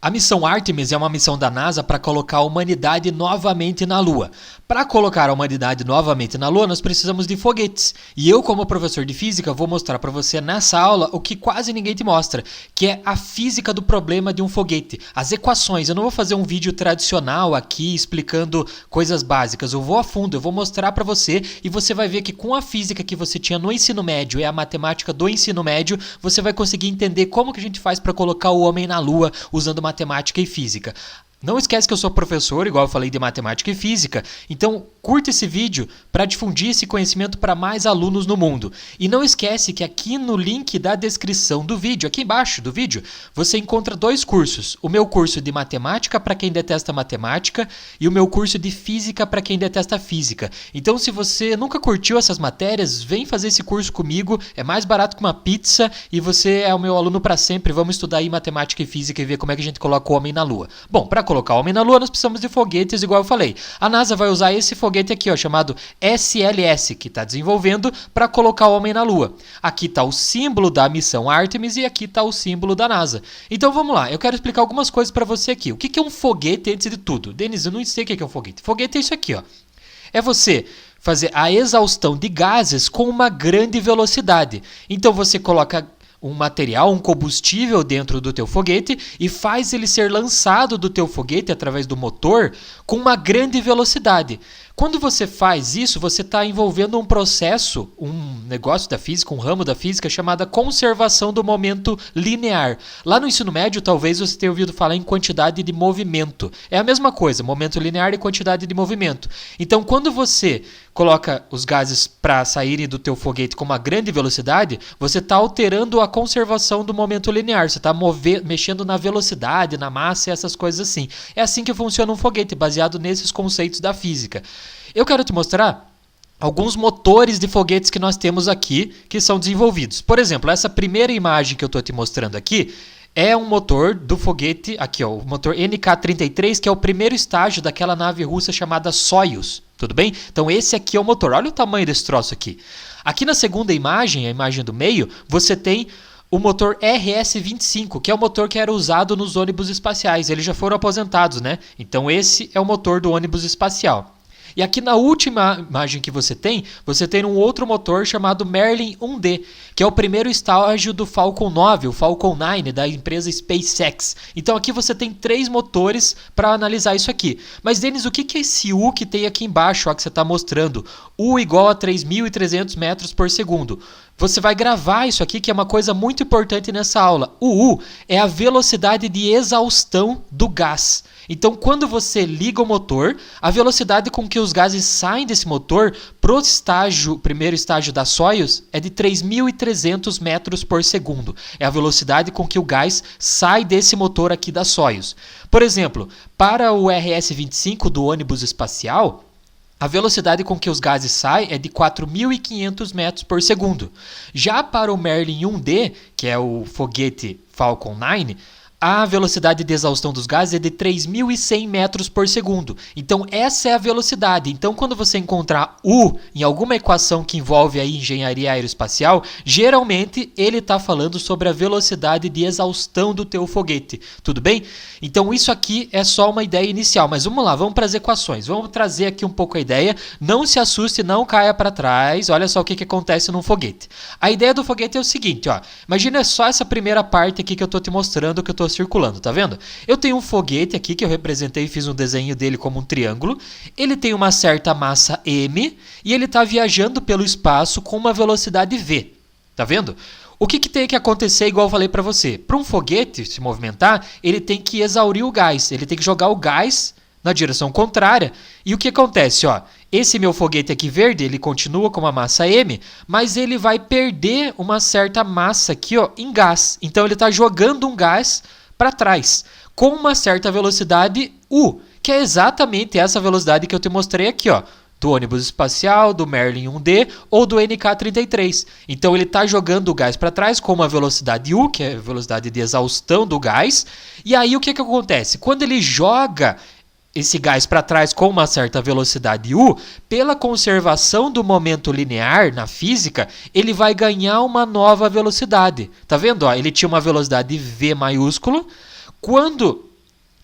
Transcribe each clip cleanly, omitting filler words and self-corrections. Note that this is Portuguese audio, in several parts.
A missão Artemis é uma missão da NASA para colocar a humanidade novamente na Lua. Para colocar a humanidade novamente na Lua, nós precisamos de foguetes. E eu, como professor de física, vou mostrar para você nessa aula o que quase ninguém te mostra, que é a física do problema de um foguete. As equações. Eu não vou fazer um vídeo tradicional aqui explicando coisas básicas. Eu vou a fundo, eu vou mostrar para você e você vai ver que com a física que você tinha no ensino médio e a matemática do ensino médio, você vai conseguir entender como que a gente faz para colocar o homem na Lua usando matemática e física. Não esquece que eu sou professor, igual eu falei de matemática e física, então curta esse vídeo para difundir esse conhecimento para mais alunos no mundo. E não esquece que aqui no link da descrição do vídeo, aqui embaixo do vídeo, você encontra dois cursos. O meu curso de matemática para quem detesta matemática e o meu curso de física para quem detesta física. Então se você nunca curtiu essas matérias, vem fazer esse curso comigo, é mais barato que uma pizza e você é o meu aluno para sempre. Vamos estudar aí matemática e física e ver como é que a gente coloca o homem na Lua. Bom, para colocar o homem na Lua, nós precisamos de foguetes, igual eu falei. A NASA vai usar esse foguete aqui, ó, chamado SLS, que está desenvolvendo para colocar o homem na Lua. Aqui está o símbolo da missão Artemis e aqui está o símbolo da NASA. Então vamos lá, eu quero explicar algumas coisas para você aqui. O que é um foguete antes de tudo? Denis, eu não sei o que é um foguete. Foguete é isso aqui, ó. É você fazer a exaustão de gases com uma grande velocidade. Então você coloca um material, um combustível dentro do teu foguete e faz ele ser lançado do teu foguete através do motor com uma grande velocidade. Quando você faz isso, você está envolvendo um processo, um negócio da física, um ramo da física chamada conservação do momento linear. Lá no ensino médio, talvez você tenha ouvido falar em quantidade de movimento. É a mesma coisa, momento linear e quantidade de movimento. Então, quando você coloca os gases para saírem do teu foguete com uma grande velocidade, você está alterando a conservação do momento linear. Você está mexendo na velocidade, na massa e essas coisas assim. É assim que funciona um foguete, baseado nesses conceitos da física. Eu quero te mostrar alguns motores de foguetes que nós temos aqui, que são desenvolvidos. Por exemplo, essa primeira imagem que eu estou te mostrando aqui é um motor do foguete, aqui ó, o motor NK-33, que é o primeiro estágio daquela nave russa chamada Soyuz. Tudo bem? Então esse aqui é o motor. Olha o tamanho desse troço aqui. Aqui na segunda imagem, a imagem do meio, você tem o motor RS-25, que é o motor que era usado nos ônibus espaciais. Eles já foram aposentados, né? Então esse é o motor do ônibus espacial. E aqui na última imagem que você tem um outro motor chamado Merlin 1D, que é o primeiro estágio do Falcon 9, o Falcon 9 da empresa SpaceX. Então aqui você tem 3 motores para analisar isso aqui. Mas Denis, o que é esse U que tem aqui embaixo, ó, que você está mostrando? U igual a 3.300 metros por segundo. Você vai gravar isso aqui, que é uma coisa muito importante nessa aula. O U é a velocidade de exaustão do gás. Então, quando você liga o motor, a velocidade com que os gases saem desse motor para o primeiro estágio da Soyuz é de 3.300 metros por segundo. É a velocidade com que o gás sai desse motor aqui da Soyuz. Por exemplo, para o RS-25 do ônibus espacial, a velocidade com que os gases saem é de 4.500 metros por segundo. Já para o Merlin 1D, que é o foguete Falcon 9, a velocidade de exaustão dos gases é de 3.100 metros por segundo. Então, essa é a velocidade. Então, quando você encontrar U em alguma equação que envolve a engenharia aeroespacial, geralmente ele está falando sobre a velocidade de exaustão do teu foguete. Tudo bem? Então, isso aqui é só uma ideia inicial. Mas vamos lá, vamos para as equações. Vamos trazer aqui um pouco a ideia. Não se assuste, não caia para trás. Olha só o que acontece num foguete. A ideia do foguete é o seguinte, ó. Imagina só essa primeira parte aqui que eu estou te mostrando, que eu estou circulando, tá vendo? Eu tenho um foguete aqui que eu representei e fiz um desenho dele como um triângulo. Ele tem uma certa massa m e ele está viajando pelo espaço com uma velocidade v. Tá vendo? O que tem que acontecer, igual eu falei para você? Para um foguete se movimentar, ele tem que exaurir o gás. Ele tem que jogar o gás na direção contrária. E o que acontece? Ó, esse meu foguete aqui verde, ele continua com uma massa m, mas ele vai perder uma certa massa aqui, ó, em gás. Então ele está jogando um gás para trás, com uma certa velocidade U, que é exatamente essa velocidade que eu te mostrei aqui, ó, do ônibus espacial, do Merlin 1D ou do NK-33. Então ele está jogando o gás para trás com uma velocidade U, que é a velocidade de exaustão do gás, e aí o que acontece? Quando ele joga esse gás para trás com uma certa velocidade U, pela conservação do momento linear na física, ele vai ganhar uma nova velocidade. Tá vendo? Ó, ele tinha uma velocidade V maiúsculo. Quando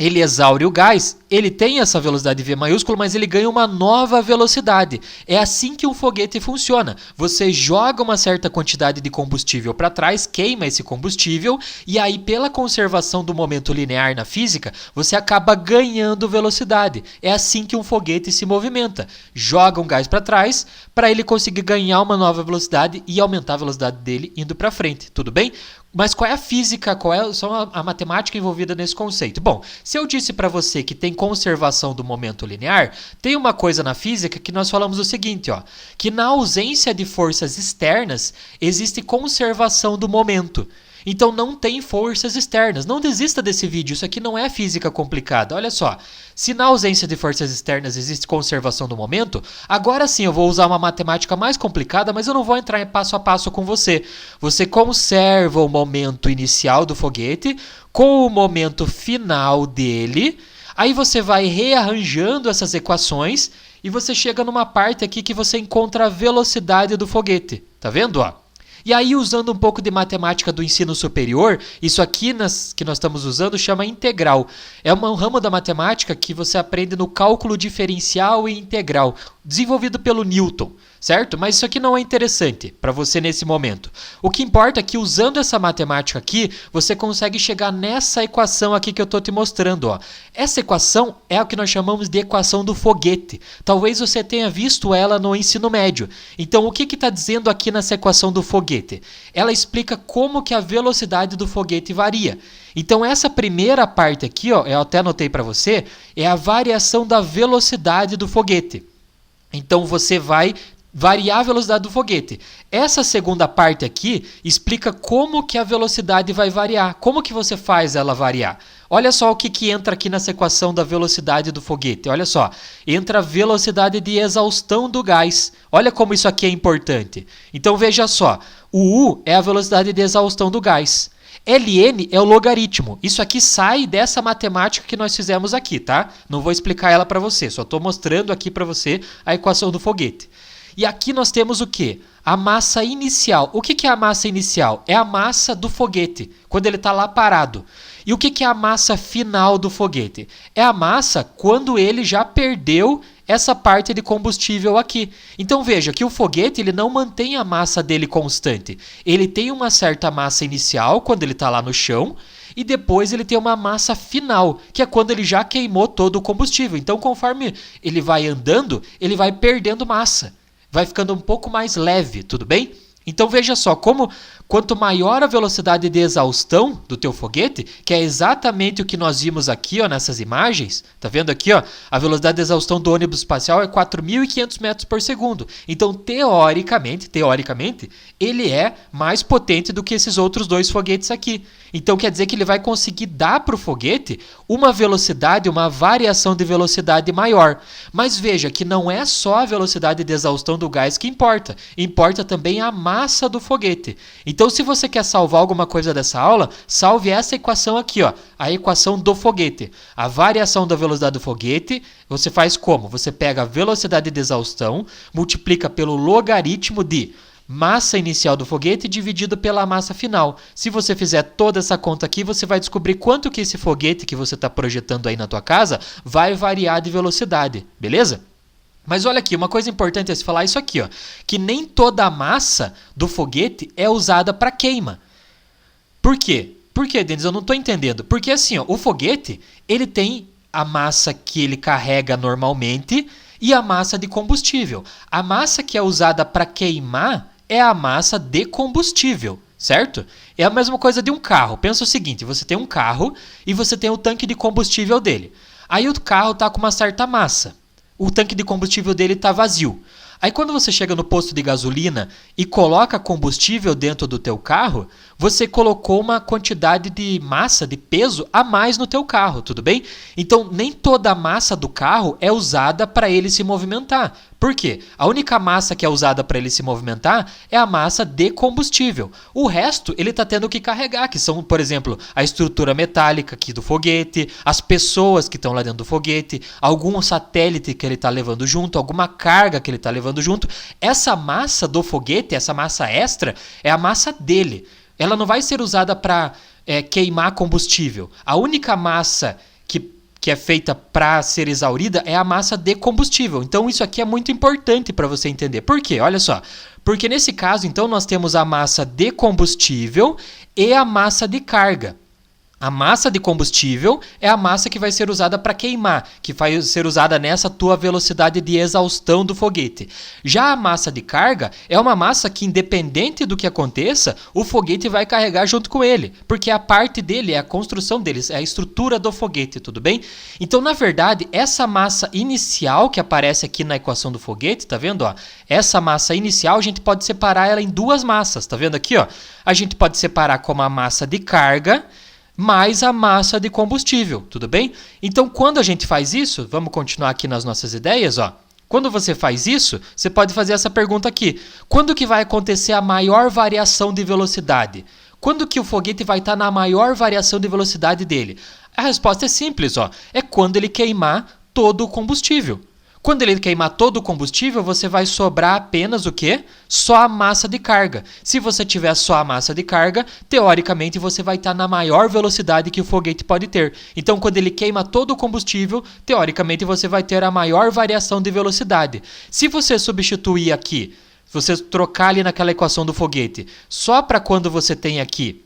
ele exaure o gás, ele tem essa velocidade V maiúsculo, mas ele ganha uma nova velocidade. É assim que um foguete funciona. Você joga uma certa quantidade de combustível para trás, queima esse combustível, e aí pela conservação do momento linear na física, você acaba ganhando velocidade. É assim que um foguete se movimenta. Joga um gás para trás, para ele conseguir ganhar uma nova velocidade e aumentar a velocidade dele indo para frente. Tudo bem? Mas qual é a física, qual é a matemática envolvida nesse conceito? Bom, se eu disse para você que tem conservação do momento linear, tem uma coisa na física que nós falamos o seguinte, ó, que na ausência de forças externas, existe conservação do momento. Então não tem forças externas. Não desista desse vídeo, isso aqui não é física complicada. Olha só, se na ausência de forças externas existe conservação do momento, agora sim eu vou usar uma matemática mais complicada, mas eu não vou entrar em passo a passo com você. Você conserva o momento inicial do foguete com o momento final dele, aí você vai rearranjando essas equações e você chega numa parte aqui que você encontra a velocidade do foguete. Tá vendo, ó? E aí, usando um pouco de matemática do ensino superior, isso aqui que nós estamos usando chama integral. É um ramo da matemática que você aprende no cálculo diferencial e integral, desenvolvido pelo Newton, certo? Mas isso aqui não é interessante para você nesse momento. O que importa é que usando essa matemática aqui, você consegue chegar nessa equação aqui que eu estou te mostrando, ó. Essa equação é o que nós chamamos de equação do foguete. Talvez você tenha visto ela no ensino médio. Então, o que está dizendo aqui nessa equação do foguete? Ela explica como que a velocidade do foguete varia. Então, essa primeira parte aqui, ó, eu até anotei para você, é a variação da velocidade do foguete. Então, você vai variar a velocidade do foguete. Essa segunda parte aqui explica como que a velocidade vai variar. Como que você faz ela variar? Olha só o que entra aqui nessa equação da velocidade do foguete. Olha só, entra a velocidade de exaustão do gás. Olha como isso aqui é importante. Então veja só, o U é a velocidade de exaustão do gás. ln é o logaritmo. Isso aqui sai dessa matemática que nós fizemos aqui, tá? Não vou explicar ela para você, só estou mostrando aqui para você a equação do foguete. E aqui nós temos o quê? A massa inicial. O que é a massa inicial? É a massa do foguete, quando ele está lá parado. E o que é a massa final do foguete? É a massa quando ele já perdeu essa parte de combustível aqui. Então veja que o foguete ele não mantém a massa dele constante. Ele tem uma certa massa inicial quando ele está lá no chão e depois ele tem uma massa final, que é quando ele já queimou todo o combustível. Então conforme ele vai andando, ele vai perdendo massa. Vai ficando um pouco mais leve, tudo bem? Então veja só, quanto maior a velocidade de exaustão do teu foguete, que é exatamente o que nós vimos aqui, ó, nessas imagens, tá vendo aqui, ó, a velocidade de exaustão do ônibus espacial é 4.500 metros por segundo. Então, teoricamente, ele é mais potente do que esses outros dois foguetes aqui. Então, quer dizer que ele vai conseguir dar para o foguete uma velocidade, uma variação de velocidade maior. Mas veja que não é só a velocidade de exaustão do gás que importa. Importa também a massa do foguete. Então, se você quer salvar alguma coisa dessa aula, salve essa equação aqui, ó, a equação do foguete. A variação da velocidade do foguete, você faz como? Você pega a velocidade de exaustão, multiplica pelo logaritmo de massa inicial do foguete dividido pela massa final. Se você fizer toda essa conta aqui, você vai descobrir quanto que esse foguete que você está projetando aí na tua casa vai variar de velocidade, beleza? Mas olha aqui, uma coisa importante é se falar isso aqui, ó, que nem toda a massa do foguete é usada para queima. Por quê? Por quê, Denis? Eu não estou entendendo. Porque assim, ó, o foguete ele tem a massa que ele carrega normalmente e a massa de combustível. A massa que é usada para queimar é a massa de combustível, certo? É a mesma coisa de um carro. Pensa o seguinte, você tem um carro e você tem o tanque de combustível dele. Aí o carro está com uma certa massa. O tanque de combustível dele está vazio. Aí quando você chega no posto de gasolina e coloca combustível dentro do teu carro, você colocou uma quantidade de massa, de peso a mais no teu carro, tudo bem? Então nem toda a massa do carro é usada para ele se movimentar. Por quê? A única massa que é usada para ele se movimentar é a massa de combustível. O resto ele está tendo que carregar, que são, por exemplo, a estrutura metálica aqui do foguete, as pessoas que estão lá dentro do foguete, algum satélite que ele está levando junto, alguma carga que ele está levando junto. Essa massa do foguete, essa massa extra, é a massa dele. Ela não vai ser usada para queimar combustível. A única massa que que é feita para ser exaurida, é a massa de combustível. Então isso aqui é muito importante para você entender. Por quê? Olha só. Porque nesse caso, então, nós temos a massa de combustível e a massa de carga. A massa de combustível é a massa que vai ser usada para queimar, que vai ser usada nessa tua velocidade de exaustão do foguete. Já a massa de carga é uma massa que, independente do que aconteça, o foguete vai carregar junto com ele, porque a parte dele é a construção deles, é a estrutura do foguete, tudo bem? Então, na verdade, essa massa inicial que aparece aqui na equação do foguete, tá vendo? Ó? Essa massa inicial, a gente pode separar ela em duas massas, tá vendo aqui? Ó? A gente pode separar como a massa de carga mais a massa de combustível, tudo bem? Então, quando a gente faz isso, vamos continuar aqui nas nossas ideias, ó. Quando você faz isso, você pode fazer essa pergunta aqui. Quando que vai acontecer a maior variação de velocidade? Quando que o foguete vai estar na maior variação de velocidade dele? A resposta é simples, ó. É quando ele queimar todo o combustível. Quando ele queimar todo o combustível, você vai sobrar apenas o quê? Só a massa de carga. Se você tiver só a massa de carga, teoricamente você vai estar na maior velocidade que o foguete pode ter. Então, quando ele queima todo o combustível, teoricamente você vai ter a maior variação de velocidade. Se você substituir aqui, você trocar ali naquela equação do foguete, só para quando você tem aqui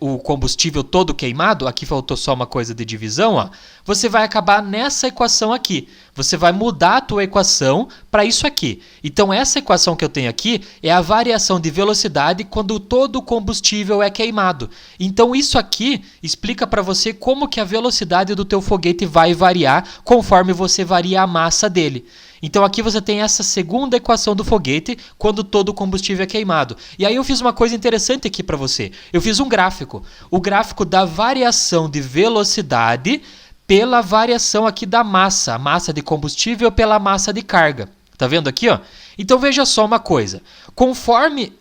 o combustível todo queimado, aqui faltou só uma coisa de divisão, ó, você vai acabar nessa equação aqui. Você vai mudar a tua equação para isso aqui. Então, essa equação que eu tenho aqui é a variação de velocidade quando todo o combustível é queimado. Então, isso aqui explica para você como que a velocidade do teu foguete vai variar conforme você varia a massa dele. Então aqui você tem essa segunda equação do foguete quando todo o combustível é queimado. E aí eu fiz uma coisa interessante aqui para você. Eu fiz um gráfico. O gráfico da variação de velocidade pela variação aqui da massa. A massa de combustível pela massa de carga. Tá vendo aqui, ó? Então veja só uma coisa. Conforme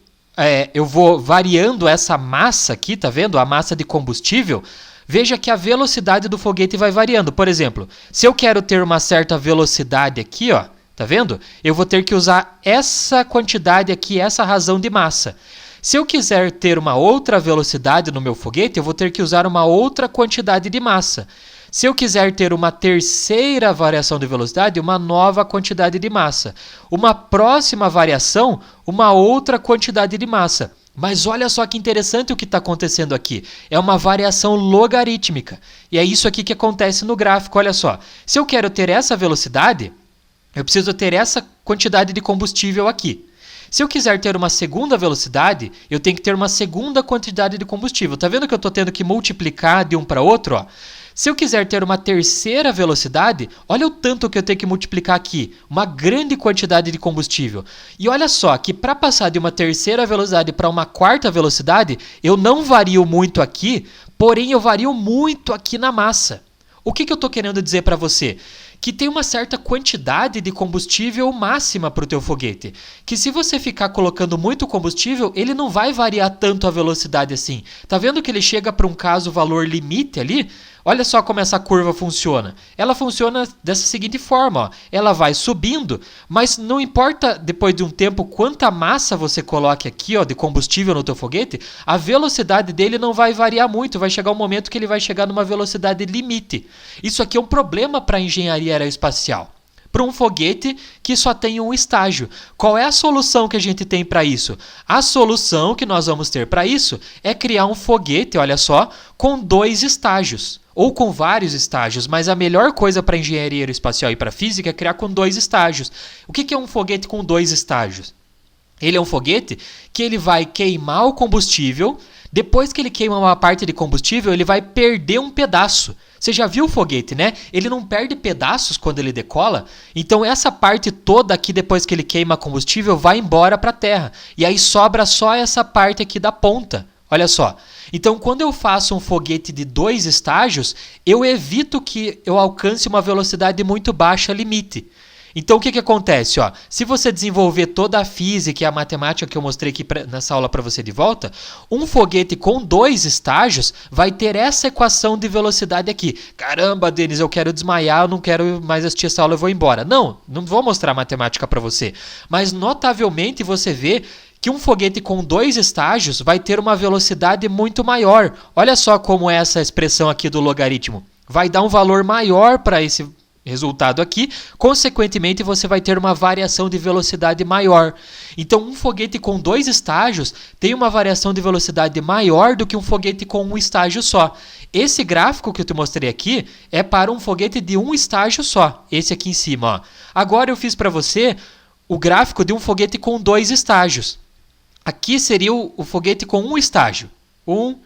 eu vou variando essa massa aqui, tá vendo? A massa de combustível, veja que a velocidade do foguete vai variando. Por exemplo, se eu quero ter uma certa velocidade aqui, ó, tá vendo? Eu vou ter que usar essa quantidade aqui, essa razão de massa. Se eu quiser ter uma outra velocidade no meu foguete, eu vou ter que usar uma outra quantidade de massa. Se eu quiser ter uma terceira variação de velocidade, uma nova quantidade de massa. Uma próxima variação, uma outra quantidade de massa. Mas olha só que interessante o que está acontecendo aqui. É uma variação logarítmica. E é isso aqui que acontece no gráfico. Olha só. Se eu quero ter essa velocidade, eu preciso ter essa quantidade de combustível aqui. Se eu quiser ter uma segunda velocidade, eu tenho que ter uma segunda quantidade de combustível. Tá vendo que eu estou tendo que multiplicar de um para outro? Ó? Se eu quiser ter uma terceira velocidade, olha o tanto que eu tenho que multiplicar aqui. Uma grande quantidade de combustível. E olha só que para passar de uma terceira velocidade para uma quarta velocidade, eu não vario muito aqui, porém eu vario muito aqui na massa. O que eu estou querendo dizer para você? Que tem uma certa quantidade de combustível máxima para o teu foguete. Que se você ficar colocando muito combustível, ele não vai variar tanto a velocidade assim. Tá vendo que ele chega para um caso valor limite ali? Olha só como essa curva funciona. Ela funciona dessa seguinte forma, ó. Ela vai subindo, mas não importa depois de um tempo quanta massa você coloque aqui, ó, de combustível no teu foguete, a velocidade dele não vai variar muito, vai chegar um momento que ele vai chegar numa velocidade limite. Isso aqui é um problema para a engenharia aeroespacial. Para um foguete que só tem um estágio. Qual é a solução que a gente tem para isso? A solução que nós vamos ter para isso é criar um foguete, olha só, com 2 estágios. Ou com vários estágios, mas a melhor coisa para engenharia aeroespacial e para física é criar com 2 estágios. O que é um foguete com 2 estágios? Ele é um foguete que ele vai queimar o combustível. Depois que ele queima uma parte de combustível, ele vai perder um pedaço. Você já viu o foguete, né? Ele não perde pedaços quando ele decola. Então essa parte toda aqui, depois que ele queima combustível, vai embora para a Terra. E aí sobra só essa parte aqui da ponta. Olha só. Então, quando eu faço um foguete de 2 estágios, eu evito que eu alcance uma velocidade muito baixa limite. Então, o que acontece? Ó, se você desenvolver toda a física e a matemática que eu mostrei aqui nessa aula para você de volta, um foguete com 2 estágios vai ter essa equação de velocidade aqui. Caramba, Denis, eu quero desmaiar, eu não quero mais assistir essa aula, eu vou embora. Não vou mostrar a matemática para você. Mas, notavelmente, você vê que um foguete com 2 estágios vai ter uma velocidade muito maior. Olha só como é essa expressão aqui do logaritmo. vai dar um valor maior para esse resultado aqui, consequentemente você vai ter uma variação de velocidade maior. Então um foguete com 2 estágios tem uma variação de velocidade maior do que um foguete com um estágio só. Esse gráfico que eu te mostrei aqui é para um foguete de um estágio só, esse aqui em cima. Ó. Agora eu fiz para você o gráfico de um foguete com 2 estágios. Aqui seria o foguete com um estágio. Um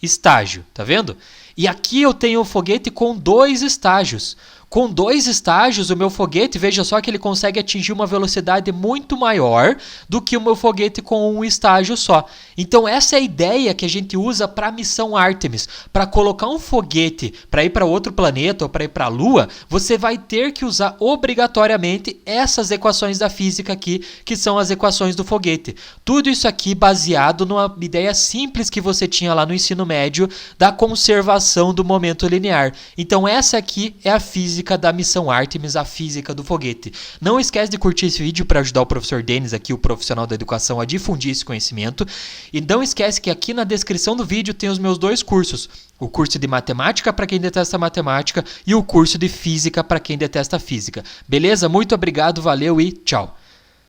estágio, tá vendo? E aqui eu tenho o foguete com 2 estágios. Com 2 estágios, o meu foguete, veja só que ele consegue atingir uma velocidade muito maior do que o meu foguete com um estágio só. Então essa é a ideia que a gente usa para a missão Artemis. Para colocar um foguete para ir para outro planeta ou para ir para a Lua, você vai ter que usar obrigatoriamente essas equações da física aqui, que são as equações do foguete. Tudo isso aqui baseado numa ideia simples que você tinha lá no ensino médio da conservação do momento linear. Então essa aqui é a física da missão Artemis, a física do foguete. Não esquece de curtir esse vídeo para ajudar o professor Denis, aqui o profissional da educação, a difundir esse conhecimento. E não esquece que aqui na descrição do vídeo tem os meus 2 cursos. O curso de matemática para quem detesta matemática e o curso de física para quem detesta física. Beleza? Muito obrigado, valeu e tchau!